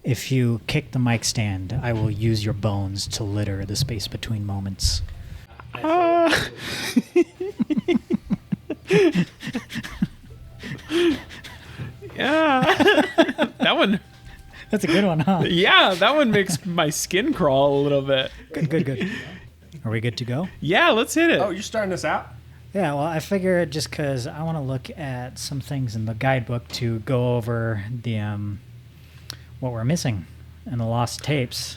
If you kick the mic stand, I will use your bones to litter the space between moments. Yeah. That one. That's a good one, huh? Yeah, that one makes my skin crawl a little bit. Good. Are we good to go? Yeah, let's hit it. Oh, you're starting us out? Yeah, well, I figured just because I want to look at some things in the guidebook to go over the what we're missing in the lost tapes.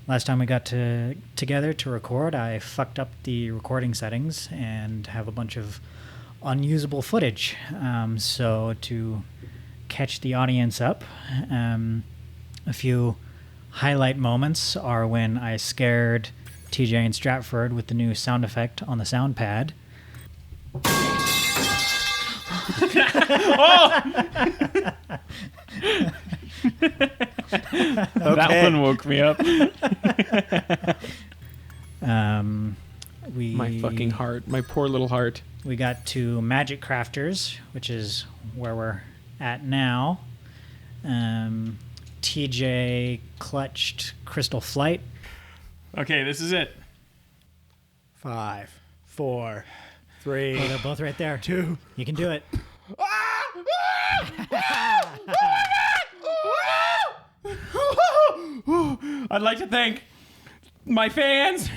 Last time we got together to record, I fucked up the recording settings and have a bunch of unusable footage. So to catch the audience up, a few highlight moments are when I scared TJ and Stratford with the new sound effect on the sound pad. That one woke me up. My fucking heart. My poor little heart. We got to Magic Crafters, which is where we're at now. TJ clutched Crystal Flight. Okay, this is it. 5, 4, 3. Oh, they're both right there. 2. You can do it. I'd like to thank my fans.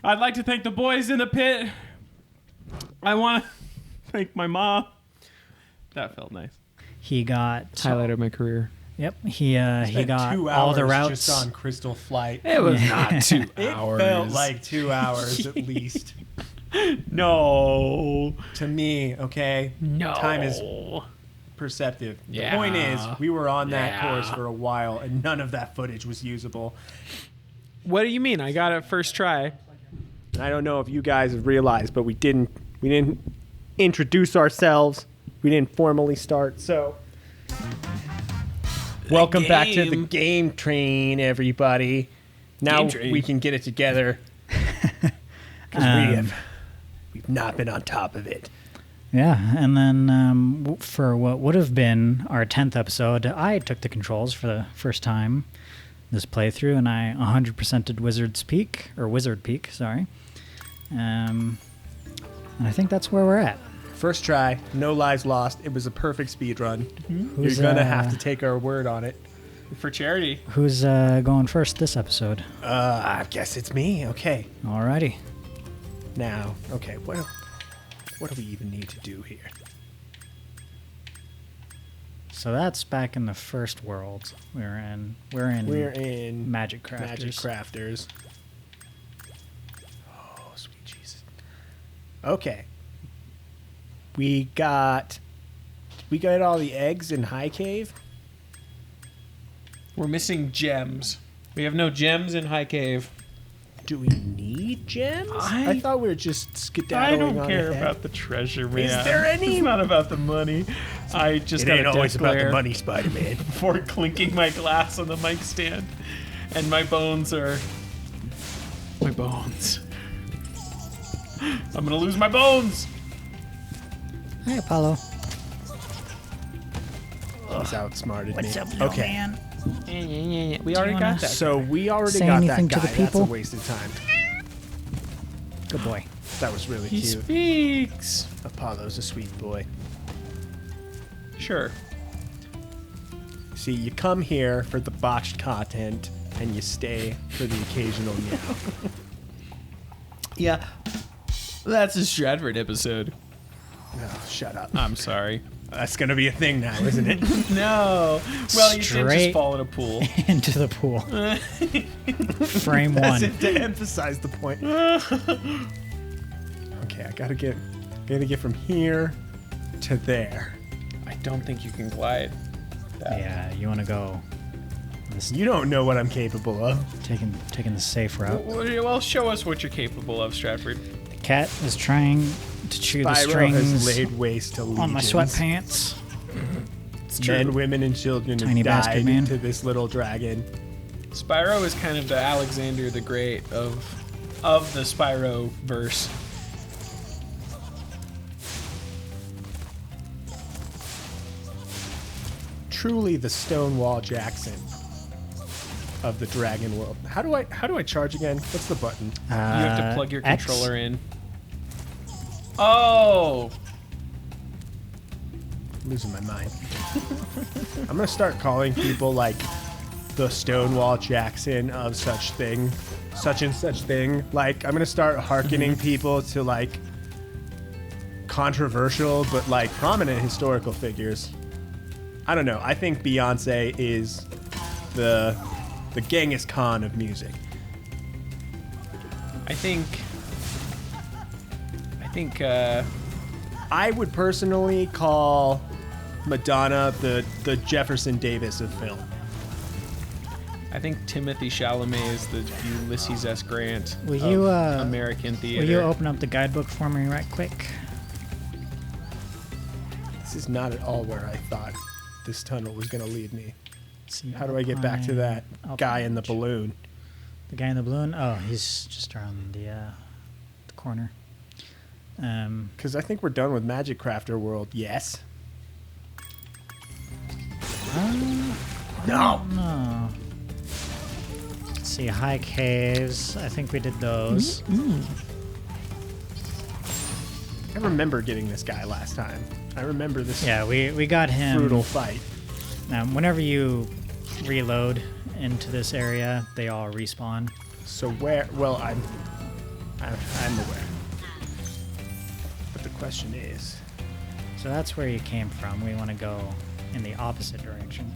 I'd like to thank the boys in the pit. I want to thank my mom. That felt nice. He got Highlight of my career. Yep, he got 2 all the hours routes just on Crystal Flight. It was not 2 It hours. felt like 2 hours at least. No. To me, okay? No. Time is perceptive. Yeah. The point is, we were on that Yeah. course for a while, and none of that footage was usable. What do you mean? I got it first try. And I don't know if you guys have realized, but we didn't introduce ourselves. We didn't formally start, so welcome back to the game train, everybody. Now Game train. we can get it together because we've not been on top of it. Yeah, and then for what would have been our 10th episode, I took the controls for the first time this playthrough, and I 100%ed Wizard Peak, sorry. And I think that's where we're at. First try, no lives lost. It was a perfect speed run. Who's, You're gonna have to take our word on it. For charity. Who's going first this episode? I guess it's me. Okay. Alrighty. Now, okay, what do we even need to do here? So that's back in the first world. We're in Magic Crafters. Magic Crafters. Oh, sweet Jesus. Okay. We got all the eggs in High Cave. We're missing gems. We have no gems in High Cave. Do we need gems? I thought we were just skedaddling I don't on care ahead. about the treasure, man. Is there any? It's not about the money. I just It got ain't a always death about the glare money, Spider-Man. before clinking my glass on the mic stand. And my bones are... My bones. I'm gonna lose my bones! Hey, Apollo. He's outsmarted What's me. up, little Okay. man? We already got that. So we already Say got that anything guy. to the That's a people? waste of time. Good boy. That was really He cute. speaks. Apollo's a sweet boy. Sure. See, you come here for the botched content, and you stay for the occasional meow. Yeah. That's a Stratford episode. Oh, shut up. I'm sorry. That's gonna be a thing now, isn't it? No. Well, you did Straight- just fall in a pool. Into the pool. Frame As one. if to emphasize the point. Okay, I gotta get from here to there. I don't think you can glide. Yeah, you want to go You don't know what I'm capable of. taking the safe route. Well, show us what you're capable of, Stratford. The cat is trying to chew the Spyro has strings laid waste to on my legions. sweatpants. Men, women, and children Tiny have bastard died man. to this little dragon. Spyro is kind of the Alexander the Great of the Spyro verse. truly the Stonewall Jackson of the Dragon World. How do I charge again? What's the button? You have to plug your X? controller in. Oh! I'm losing my mind. I'm gonna start calling people like the Stonewall Jackson of such and such thing. Like, I'm gonna start hearkening people to like controversial but like prominent historical figures. I don't know. I think Beyonce is the Genghis Khan of music. I think I would personally call Madonna the Jefferson Davis of film. I think Timothy Chalamet is the Ulysses S. Grant Will of you, American theater. Will you open up the guidebook for me right quick? This is not at all where I thought this tunnel was going to lead me. See, How do I get back to that guy in the page. balloon? The guy in the balloon? Oh, he's just around the corner. Because I think we're done with Magic Crafter World. Yes. No. No. Let's see, high caves. I think we did those. I remember getting this guy last time. I remember this Yeah, we got him. brutal fight. Whenever you reload into this area, they all respawn. So where? Well, I'm aware. But the question is, So that's where you came from. We want to go in the opposite direction.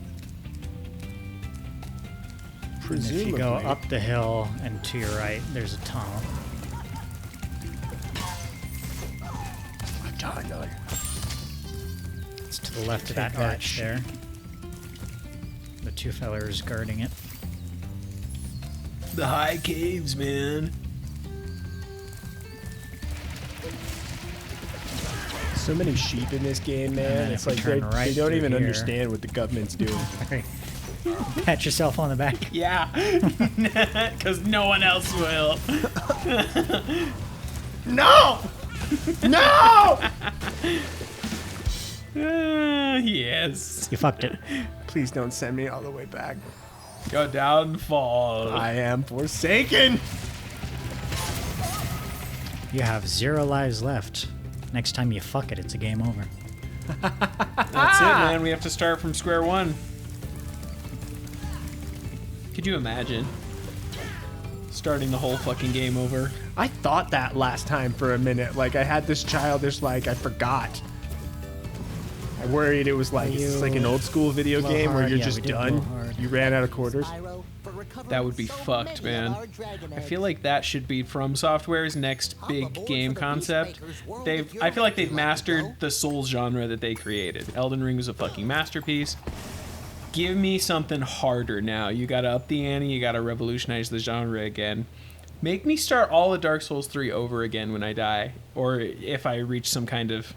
And presumably, if you go up the hill and to your right, there's a tunnel. It's to the left of that Take our arch there. The two fellers guarding it. the high caves, man. so many sheep in this game, man. then It's if we like turn they right don't through even here- understand what the government's doing. Pat yourself on the back. Yeah, because no one else will. No! No! Yes. You fucked it. Please don't send me all the way back. Your downfall. I am forsaken. You have 0 lives left. Next time you fuck it, it's a game over. That's it, man. We have to start from square one. Could you imagine starting the whole fucking game over? I thought that last time for a minute. Like, I had this childish, like, I forgot. I worried it was like, it's like an old school video Blow game where hard? you're Yeah, just we did blow done. hard. You ran out of quarters. That would be fucked, man. I feel like that should be From Software's next big game concept. I feel like they've mastered the Souls genre that they created. Elden Ring was a fucking masterpiece. Give me something harder now. You gotta up the ante, you gotta revolutionize the genre again. Make me start all of Dark Souls 3 over again when I die. Or if I reach some kind of...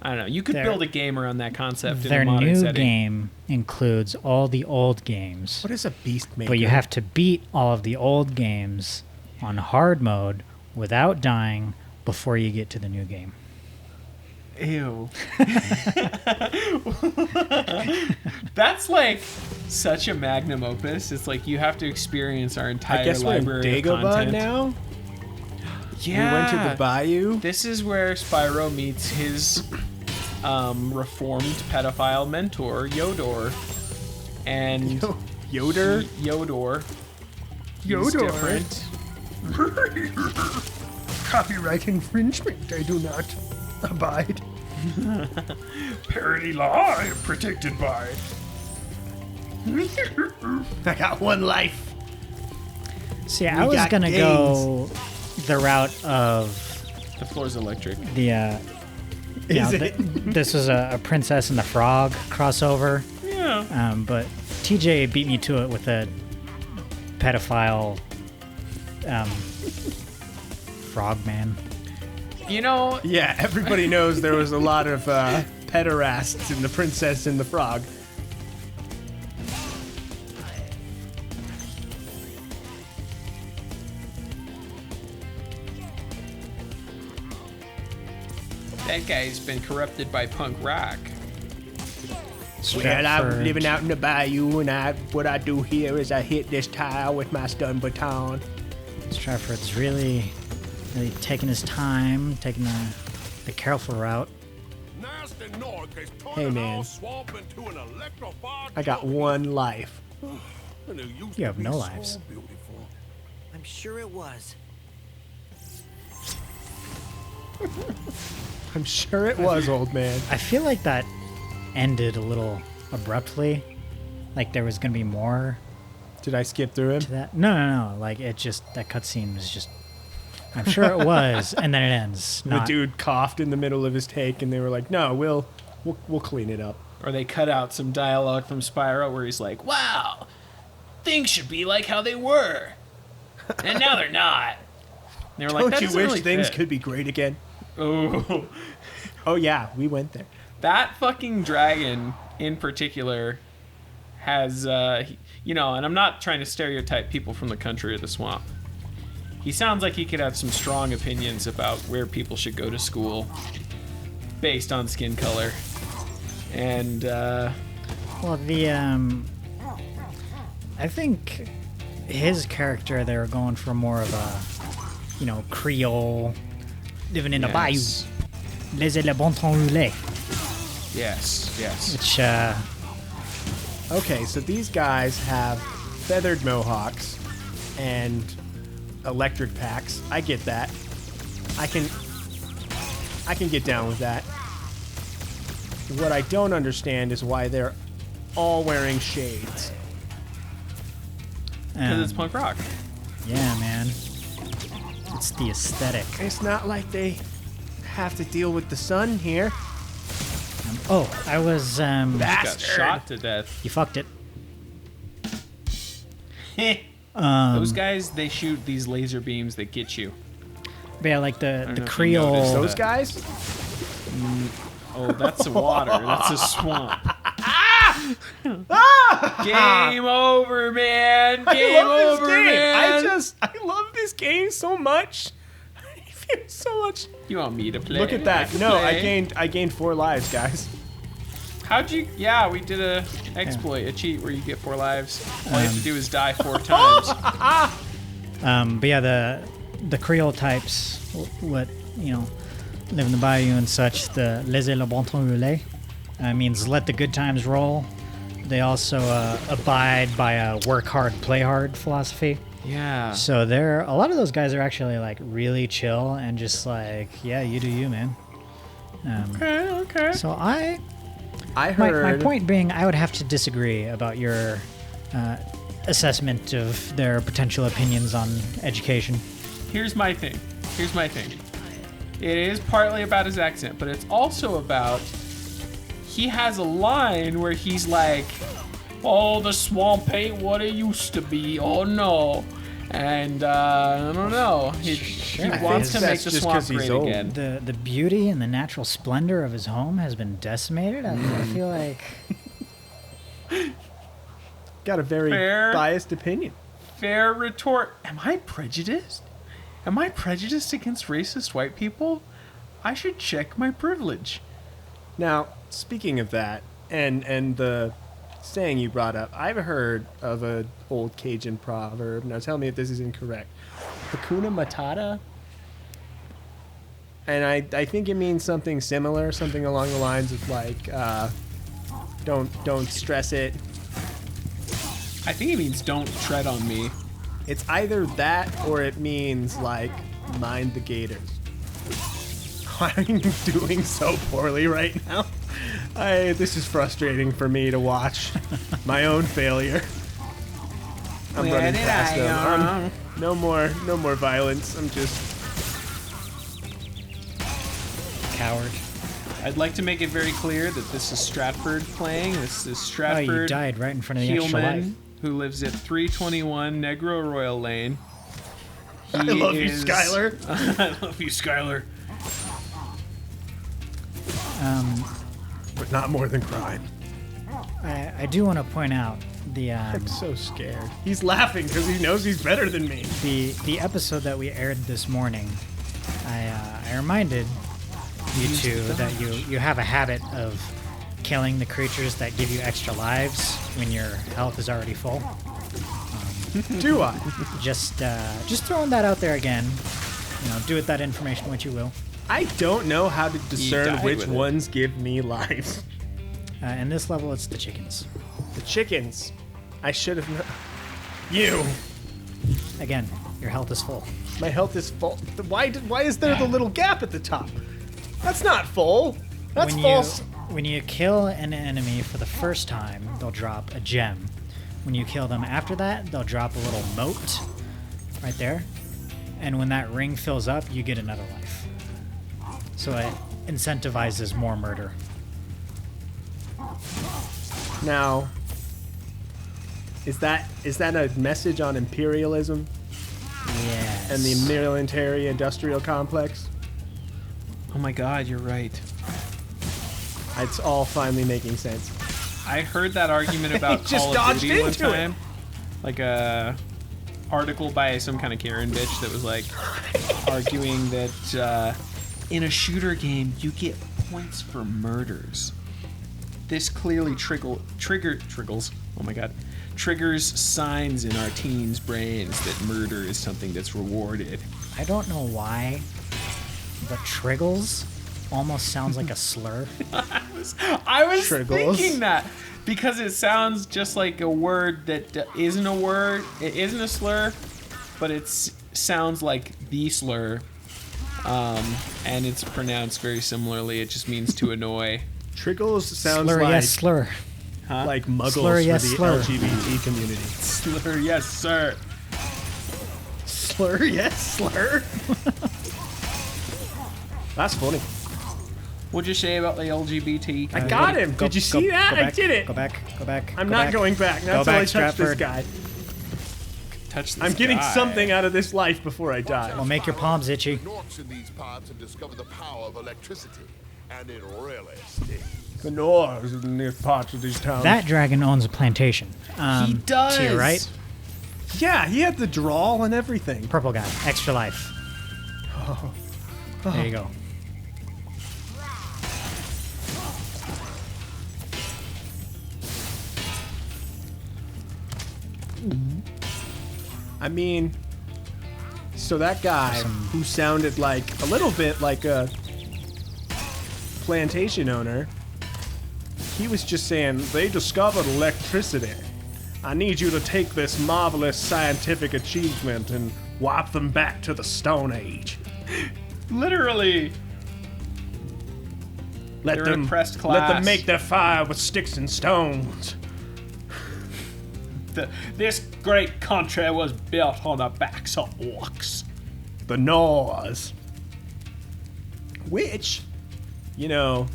I don't know. You could build a game around that concept in Their a modern new setting. game includes all the old games. What is a beast maker? But you have to beat all of the old games on hard mode without dying before you get to the new game. Ew. That's like such a magnum opus. It's like you have to experience our entire I guess we're in library of Dagobah content. now. Yeah. We went to the bayou. This is where Spyro meets his reformed pedophile mentor, Yodor. And Yoder. Yodor. He's Yodor. different. Copyright infringement. I do not abide. Parody law protected by. I got one life. See, I We was got gonna games. go the route of The floor's electric. the. Is it? This was a Princess and the Frog crossover, Yeah. but TJ beat me to it with a pedophile frogman. You know, Yeah, everybody knows there was a lot of pederasts in The Princess and the Frog. that guy's been corrupted by punk rock. Well, I'm Stratford. living out in the bayou, and what I do here is I hit this tile with my stun baton. Stratford's really taking his time, taking the careful route. Hey, man. I got one life. You have no lives. I'm sure it was. I'm sure it was, old man. I feel like that ended a little abruptly. Like there was gonna be more Did I skip through him? to that. No. Like it just that cutscene was just. I'm sure it was, and then it ends. The Not, dude coughed in the middle of his take, and they were like, "No, we'll clean it up." Or they cut out some dialogue from Spyro where he's like, "Wow, things should be like how they were, and now they're not." And they were like, Don't "That you doesn't wish really things fit." could be great again? Oh, Oh yeah, we went there. that fucking dragon in particular has, and I'm not trying to stereotype people from the country or the swamp. He sounds like he could have some strong opinions about where people should go to school based on skin color. And, well, I think his character they were going for more of a, Creole, living in the bayou. yes. Les le bon temps roulé. Yes, yes. Which, Okay, so these guys have feathered mohawks and electric packs. I get that. I can get down with that. What I don't understand is why they're all wearing shades. Because it's punk rock. Yeah, man. It's the aesthetic. It's not like they have to deal with the sun here. I was, Got Bastard. shot to death. you fucked it. Those guys, they shoot these laser beams that get you. But yeah, like don't the know if you Creole. noticed Those guys? Oh, that's the water. That's a swamp. Game over, man. Game over, man. I love this game so much. I feel so much. You want me to play? Look at I that. can No, play. I gained 4 lives, guys. How'd you? Yeah, we did a exploit, a cheat where you get 4 lives. All you have to do is die 4 times. But yeah, the Creole types, what live in the bayou and such. The laissez le bon temps rouler means let the good times roll. They also abide by a work hard, play hard philosophy. Yeah. So a lot of those guys are actually like really chill and just like, yeah, you do you, man. Okay. So I my heard. point being, I would have to disagree about your assessment of their potential opinions on education. Here's my thing. It is partly about his accent, but it's also about he has a line where he's like, "Oh, the swamp ain't what it used to be. Oh no." And I don't know. He wants to make That's the just swamp 'cause he's great old. again. The beauty and the natural splendor of his home has been decimated. I feel like Got a very Fair. biased opinion. Fair retort. Am I prejudiced? Am I prejudiced against racist white people? I should check my privilege. Now, speaking of that, and the saying you brought up, I've heard of an old Cajun proverb. Now tell me if this is incorrect. Hakuna Matata? And I think it means something similar, something along the lines of like, don't stress it. I think it means don't tread on me. It's either that or it means like mind the gators. I'm doing so poorly right now. This is frustrating for me to watch my own failure. I'm running past them. No more violence. I'm just coward. I'd like to make it very clear that this is Stratford playing. This is Oh, Stratford you died right in front of the extra life. Heelman, who lives at 321 Negro Royal Lane. I love you, Skylar. I love you, Skylar. But not more than crime. I do want to point out the I'm so scared. He's laughing because he knows he's better than me. the episode that we aired this morning. I reminded you two that you have a habit of killing the creatures that give you extra lives when your health is already full. Do I? Just throwing that out there again. Do with that information what you will. I don't know how to discern died which with it. ones give me lives. In this level, it's the chickens. The chickens. I should have known. You. Again, your health is full. My health is full. Why is there the little gap at the top? That's not full. That's false. When you kill an enemy for the first time, they'll drop a gem. When you kill them after that, they'll drop a little mote right there. And when that ring fills up, you get another life. So it incentivizes more murder. Now, is that a message on imperialism Yes. and the military-industrial complex? Oh my god, you're right. It's all finally making sense. I heard that argument about Just Call of dodged Duty one into it. time. Like a article by some kind of Karen bitch that was like arguing that in a shooter game you get points for murders. This clearly triggers signs in our teens' brains that murder is something that's rewarded. I don't know why, but triggles almost sounds like a slur. I was Triggles. thinking that because it sounds just like a word that isn't a word. It isn't a slur, but it sounds like the slur, and it's pronounced very similarly. It just means to annoy. Triggles sounds Slur, like yes, slur. like muggles Slur, yes, for the slur. LGBT community. Slur, yes, sir. Slur, yes, slur. That's funny. What'd you say about the LGBT? I got him. Did you see that? I did it. Go back. I'm go not back. going back. Not Go until I back, touch this Stratford. guy. Touch this I'm getting guy. something out of this life before I die. Well, make your palms itchy. Norks in these parts have discovered the power of electricity, and it really stinks. The Norse in these parts of these towns. That dragon owns a plantation. He does. To your right, Yeah, he had the drawl and everything. purple guy, extra life. There you go. I mean, so that guy who sounded like a little bit like a plantation owner, he was just saying, they discovered electricity. I need you to take this marvelous scientific achievement and wipe them back to the Stone Age. Literally. Let They're an them oppressed Let them class. make their fire with sticks and stones. This great country was built on the backs of orcs. The Norse. Which, you know,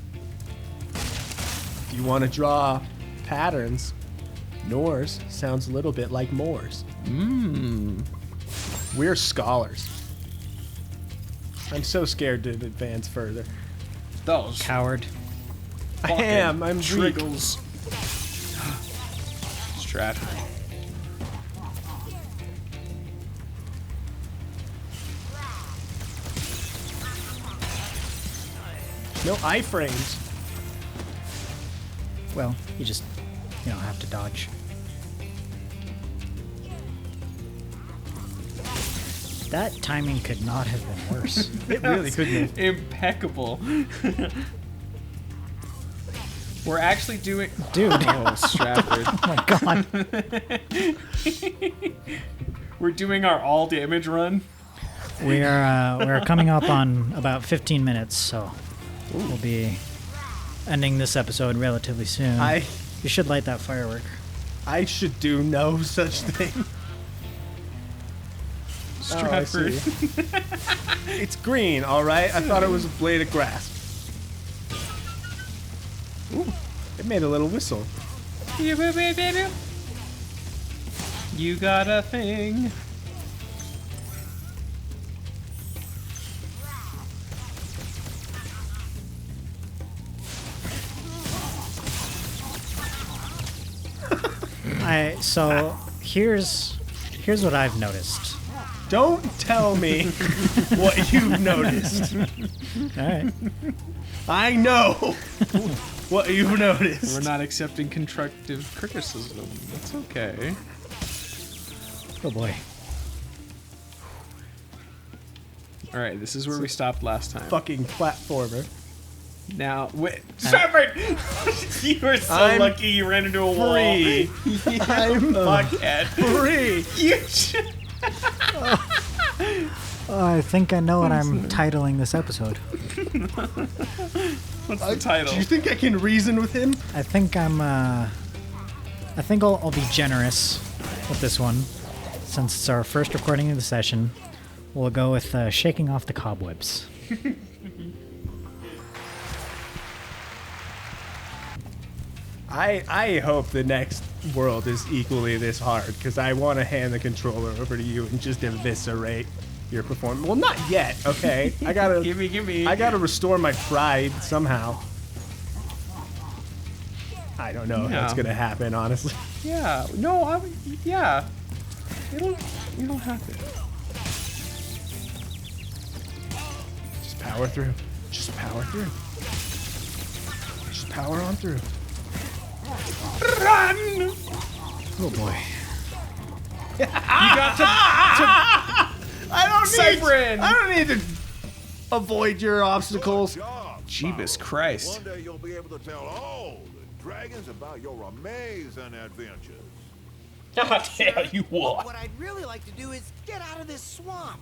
if you want to draw patterns, Norse sounds a little bit like Moors. We're scholars. I'm so scared to advance further. Those Coward. I am. I'm weak. triggles. Strat. No iframes. Well, you just have to dodge. That timing could not have been worse. It really couldn't have. Impeccable. We're actually doing. Dude, Oh, Stratford. oh my god. We're doing our all damage run. We're coming up on about 15 minutes, so we'll be ending this episode relatively soon. You should light that firework. I should do no such thing. Oh, I Stratford. see. It's green, all right. I thought it was a blade of grass. Ooh, it made a little whistle. You got a thing. So here's what I've noticed. Don't tell me what you've noticed. All right. I know. what you've noticed. We're not accepting constructive criticism. That's okay. Oh boy. All right, this is where we stopped last time. Fucking platformer. Now, wait, Shepard! You were so I'm lucky you ran into a wall. Free. I'm Fuckhead. free. You should- Oh, I think I know what I'm titling this episode. What's the title? Do you think I can reason with him? I think I'll be generous with this one. Since it's our first recording of the session, we'll go with shaking off the cobwebs. I hope the next world is equally this hard, because I want to hand the controller over to you and just eviscerate your performance. Well, not yet, okay? I gotta Gimme. I gotta restore my pride somehow. I don't know if that's Yeah. gonna happen, honestly. Yeah. No, yeah. It'll happen. Just power through. Just power through. Just power on through. Run! Oh boy. You got to I don't need to avoid your obstacles. Job, Jeebus Spyro. Christ. One day you'll be able to tell all the dragons about your amazing adventures. I'll tell you what. What I'd really like to do is get out of this swamp.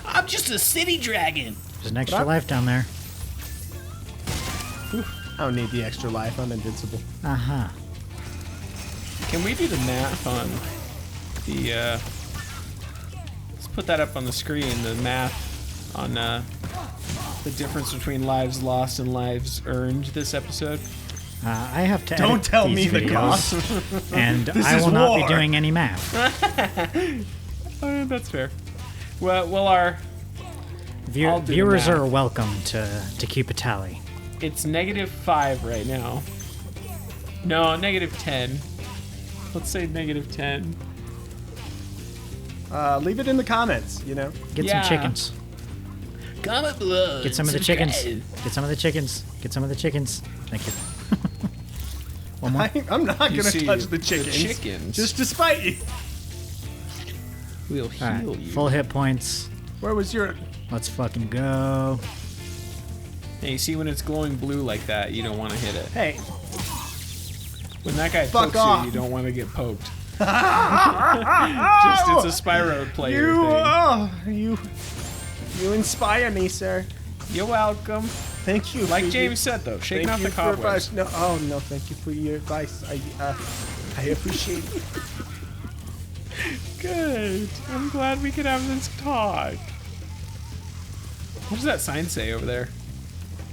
I'm just a city dragon. There's an extra life down there. I don't need the extra life. I'm invincible. Uh-huh. Can we do the math on the, let's put that up on the screen, the math on, the difference between lives lost and lives earned this episode? I have to Don't edit tell these me the videos, cost. and This I is will not war. be doing any math. That's fair. Well, our, I'll do the Viewers math. are welcome to keep a tally. it's -5 right now. No, -10. Let's say -10. Leave it in the comments, you know? Get Yeah. some chickens. Comment below. Get some of the chickens. Get some of the chickens. Get some of the chickens. Thank you. One more. I'm not You gonna see, touch the the chickens. chickens. Just to spite you. We'll All heal right. you. Full hit points. Where was your... Let's fucking go. Hey, you see when it's glowing blue like that, you don't want to hit it. Hey, When that guy Fuck pokes off. you, you don't want to get poked. Just it's a Spyro player you inspire me, sir. thing. You're welcome. Thank you. Like for James your- said though, shaking thank off you the for cobwebs. advice. No, no, thank you for your advice. I appreciate it. Good. I'm glad we could have this talk. What does that sign say over there?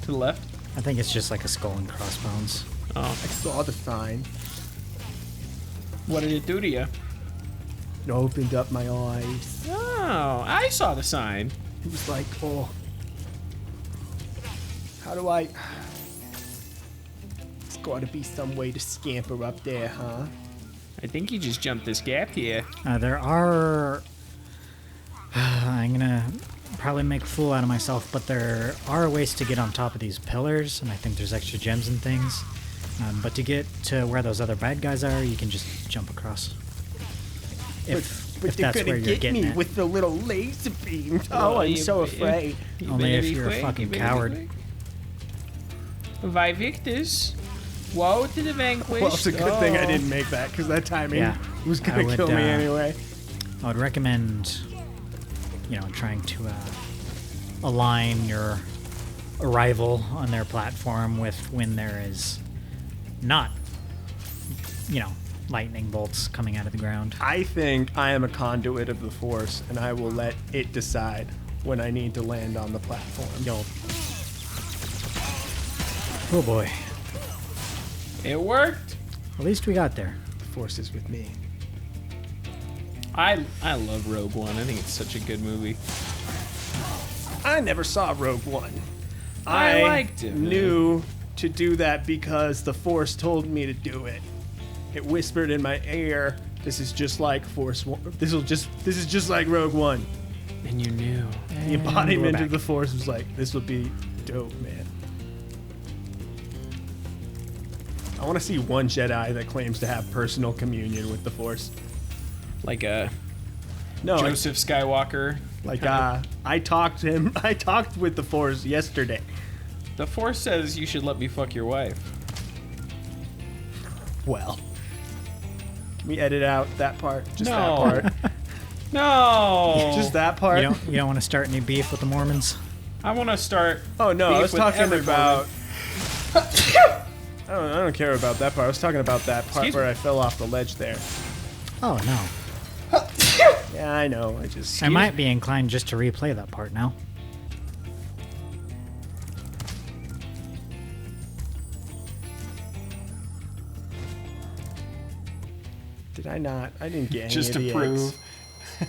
To the left? I think it's just like a skull and crossbones. Oh. I saw the sign. What did it do to you? It opened up my eyes. Oh, I saw the sign. It was like, oh, how do I? There's got to be some way to scamper up there, huh? I think you just jumped this gap here. There are... I'm gonna probably make a fool out of myself, but there are ways to get on top of these pillars, and I think there's extra gems and things. But to get to where those other bad guys are, you can just jump across. If they're that's gonna where you're get getting me at. with the little laser beam. Well, Oh, I'm you- so you- afraid. Only if you're a fucking coward. Vi Victus. Woe to the vanquished. Well, it's a good thing I Oh. didn't make that, because that timing Yeah, was I gonna would, kill me anyway. I would recommend, trying to align your arrival on their platform with when there is not, lightning bolts coming out of the ground. I think I am a conduit of the Force, and I will let it decide when I need to land on the platform. Oh boy. It worked. At least we got there. The Force is with me. I love Rogue One. I think it's such a good movie. I never saw Rogue One. I liked it, man. Knew to do that because the Force told me to do it. It whispered in my ear, "This is just like Force One. This is just like Rogue One." And you knew. The embodiment back. of the Force was like, "This will be dope, man." want to see one Jedi that claims to have personal communion with the Force. Like a No, Joseph Skywalker. I talked to him. I talked with the Force yesterday. The Force says you should let me fuck your wife. Well, can we edit out that part? Just No. that part. No. Just that part. You don't want to start any beef with the Mormons? I want to start. Oh no, I beef was with talking every about. I don't care about that part. I was talking about that part Excuse where me? I fell off the ledge there. Oh no. Yeah, I know. I just. I might be inclined just to replay that part now. Did I not? I didn't get any Just of to the prove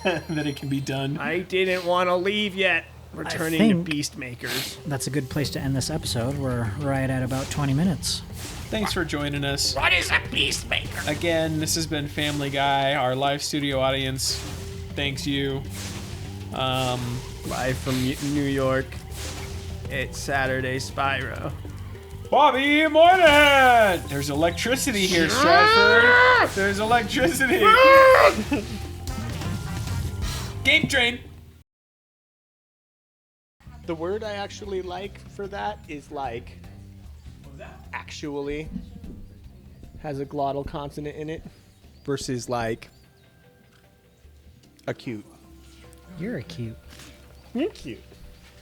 eggs. that it can be done. I didn't want to leave yet. We're turning to think- beast makers. That's a good place to end this episode. We're right at about 20 minutes. Thanks for joining us. What is a peacemaker? Again, this has been Family Guy. Our live studio audience thanks you. Live from New York. It's Saturday, Spyro. Bobby Moynihan! There's electricity here, Stratford. There's electricity. Game train. The word I actually like for that is like. Actually has a glottal consonant in it versus like acute. You're a cute. You're cute.